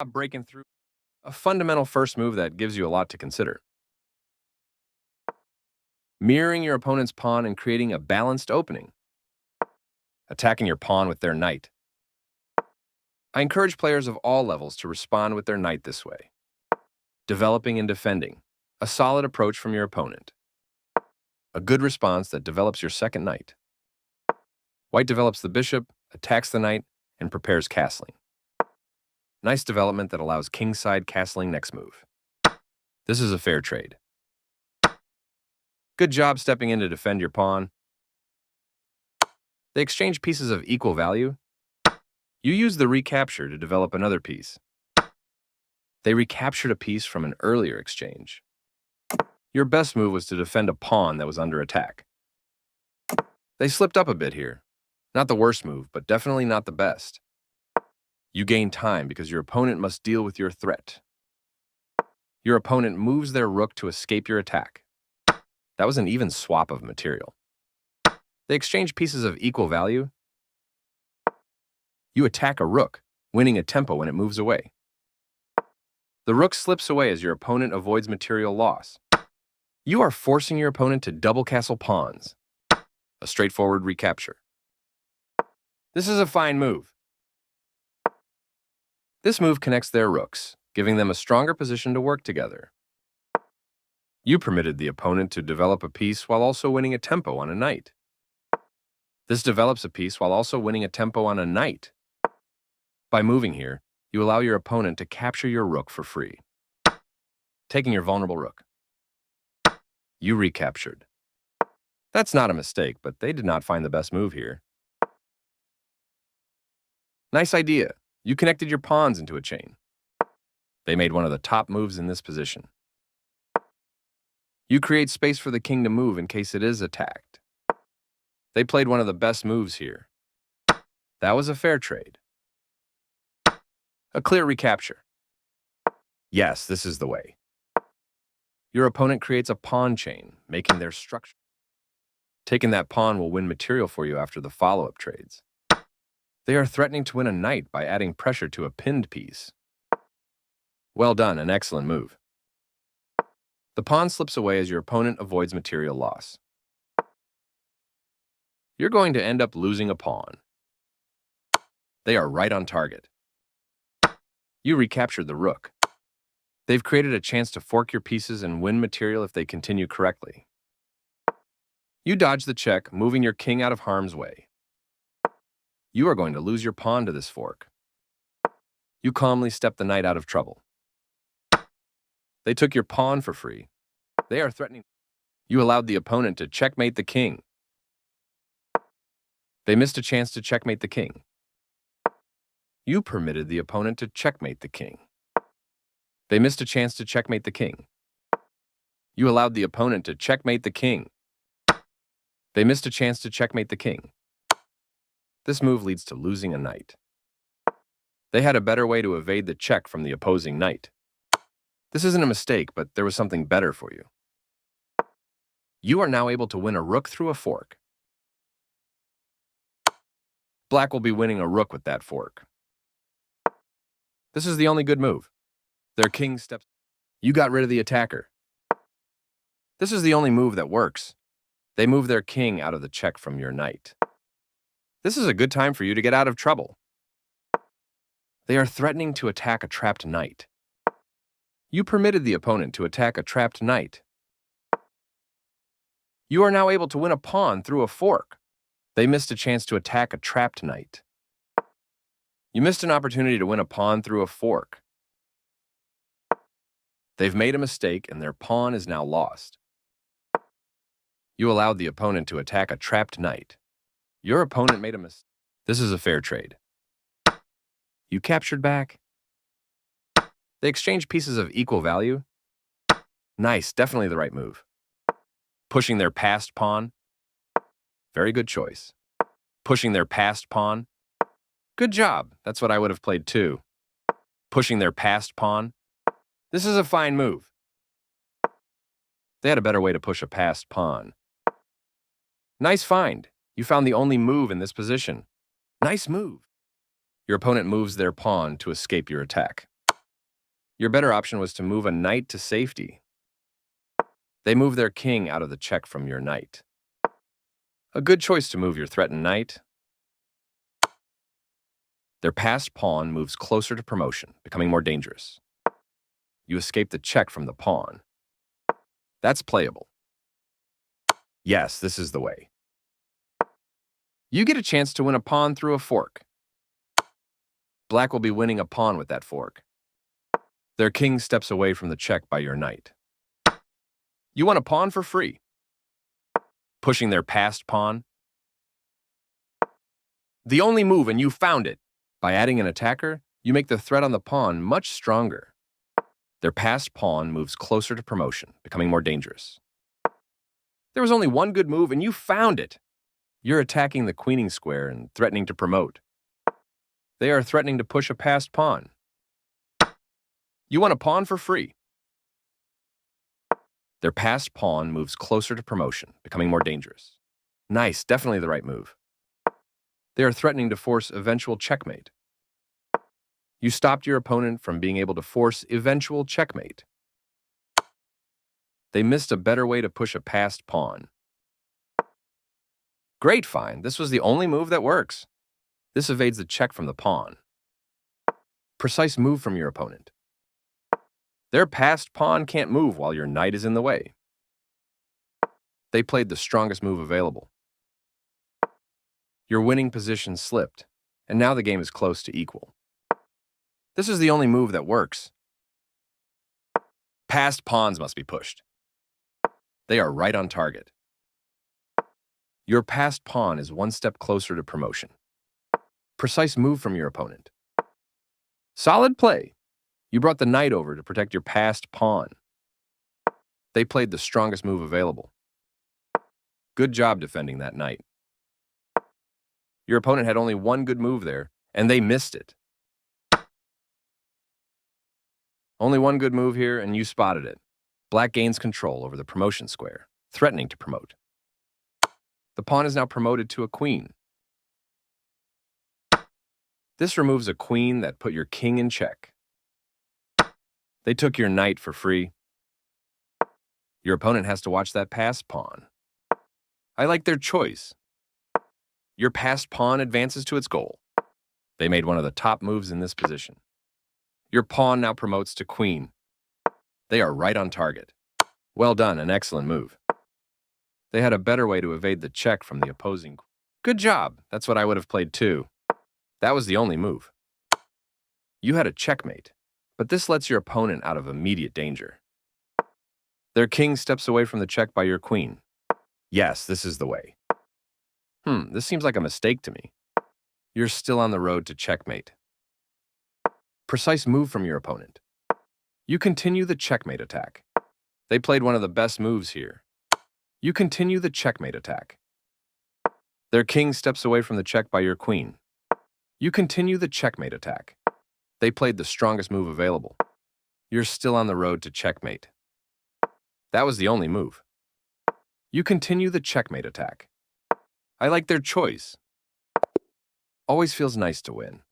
Breaking through. A fundamental first move that gives you a lot to consider. Mirroring your opponent's pawn and creating a balanced opening. Attacking your pawn with their knight. I encourage players of all levels to respond with their knight this way. Developing and defending. A solid approach from your opponent. A good response that develops your second knight. White develops the bishop, attacks the knight, and prepares castling. Nice development that allows kingside castling next move. This is a fair trade. Good job stepping in to defend your pawn. They exchange pieces of equal value. You use the recapture to develop another piece. They recaptured a piece from an earlier exchange. Your best move was to defend a pawn that was under attack. They slipped up a bit here. Not the worst move, but definitely not the best. You gain time because your opponent must deal with your threat. Your opponent moves their rook to escape your attack. That was an even swap of material. They exchange pieces of equal value. You attack a rook, winning a tempo when it moves away. The rook slips away as your opponent avoids material loss. You are forcing your opponent to double castle pawns. A straightforward recapture. This is a fine move. This move connects their rooks, giving them a stronger position to work together. You permitted the opponent to develop a piece while also winning a tempo on a knight. This develops a piece while also winning a tempo on a knight. By moving here, you allow your opponent to capture your rook for free, taking your vulnerable rook. You recaptured. That's not a mistake, but they did not find the best move here. Nice idea. You connected your pawns into a chain. They made one of the top moves in this position. You create space for the king to move in case it is attacked. They played one of the best moves here. That was a fair trade. A clear recapture. Yes, this is the way. Your opponent creates a pawn chain, making their structure. Taking that pawn will win material for you after the follow-up trades. They are threatening to win a knight by adding pressure to a pinned piece. Well done, an excellent move. The pawn slips away as your opponent avoids material loss. You're going to end up losing a pawn. They are right on target. You recaptured the rook. They've created a chance to fork your pieces and win material if they continue correctly. You dodge the check, moving your king out of harm's way. You are going to lose your pawn to this fork. You calmly step the knight out of trouble. They took your pawn for free. They are threatening. You allowed the opponent to checkmate the king. They missed a chance to checkmate the king. You permitted the opponent to checkmate the king. They missed a chance to checkmate the king. You allowed the opponent to checkmate the king. They missed a chance to checkmate the king. This move leads to losing a knight. They had a better way to evade the check from the opposing knight. This isn't a mistake, but there was something better for you. You are now able to win a rook through a fork. Black will be winning a rook with that fork. This is the only good move. Their king steps. You got rid of the attacker. This is the only move that works. They move their king out of the check from your knight. This is a good time for you to get out of trouble. They are threatening to attack a trapped knight. You permitted the opponent to attack a trapped knight. You are now able to win a pawn through a fork. They missed a chance to attack a trapped knight. You missed an opportunity to win a pawn through a fork. They've made a mistake and their pawn is now lost. You allowed the opponent to attack a trapped knight. Your opponent made a mistake. This is a fair trade. You captured back. They exchanged pieces of equal value. Nice, definitely the right move. Pushing their passed pawn. Very good choice. Pushing their passed pawn. Good job. That's what I would have played too. Pushing their passed pawn. This is a fine move. They had a better way to push a passed pawn. Nice find. You found the only move in this position. Nice move. Your opponent moves their pawn to escape your attack. Your better option was to move a knight to safety. They move their king out of the check from your knight. A good choice to move your threatened knight. Their passed pawn moves closer to promotion, becoming more dangerous. You escape the check from the pawn. That's playable. Yes, this is the way. You get a chance to win a pawn through a fork. Black will be winning a pawn with that fork. Their king steps away from the check by your knight. You won a pawn for free. Pushing their passed pawn. The only move, and you found it. By adding an attacker, you make the threat on the pawn much stronger. Their passed pawn moves closer to promotion, becoming more dangerous. There was only one good move, and you found it. You're attacking the queening square and threatening to promote. They are threatening to push a passed pawn. You won a pawn for free. Their passed pawn moves closer to promotion, becoming more dangerous. Nice, definitely the right move. They are threatening to force eventual checkmate. You stopped your opponent from being able to force eventual checkmate. They missed a better way to push a passed pawn. Great find. This was the only move that works. This evades the check from the pawn. Precise move from your opponent. Their passed pawn can't move while your knight is in the way. They played the strongest move available. Your winning position slipped, and now the game is close to equal. This is the only move that works. Passed pawns must be pushed. They are right on target. Your passed pawn is one step closer to promotion. Precise move from your opponent. Solid play. You brought the knight over to protect your passed pawn. They played the strongest move available. Good job defending that knight. Your opponent had only one good move there, and they missed it. Only one good move here, and you spotted it. Black gains control over the promotion square, threatening to promote. The pawn is now promoted to a queen. This removes a queen that put your king in check. They took your knight for free. Your opponent has to watch that passed pawn. I like their choice. Your passed pawn advances to its goal. They made one of the top moves in this position. Your pawn now promotes to queen. They are right on target. Well done, an excellent move. They had a better way to evade the check from the opposing. Good job, that's what I would have played too. That was the only move. You had a checkmate, but this lets your opponent out of immediate danger. Their king steps away from the check by your queen. Yes, this is the way. This seems like a mistake to me. You're still on the road to checkmate. Precise move from your opponent. You continue the checkmate attack. They played one of the best moves here. You continue the checkmate attack. Their king steps away from the check by your queen. You continue the checkmate attack. They played the strongest move available. You're still on the road to checkmate. That was the only move. You continue the checkmate attack. I like their choice. Always feels nice to win.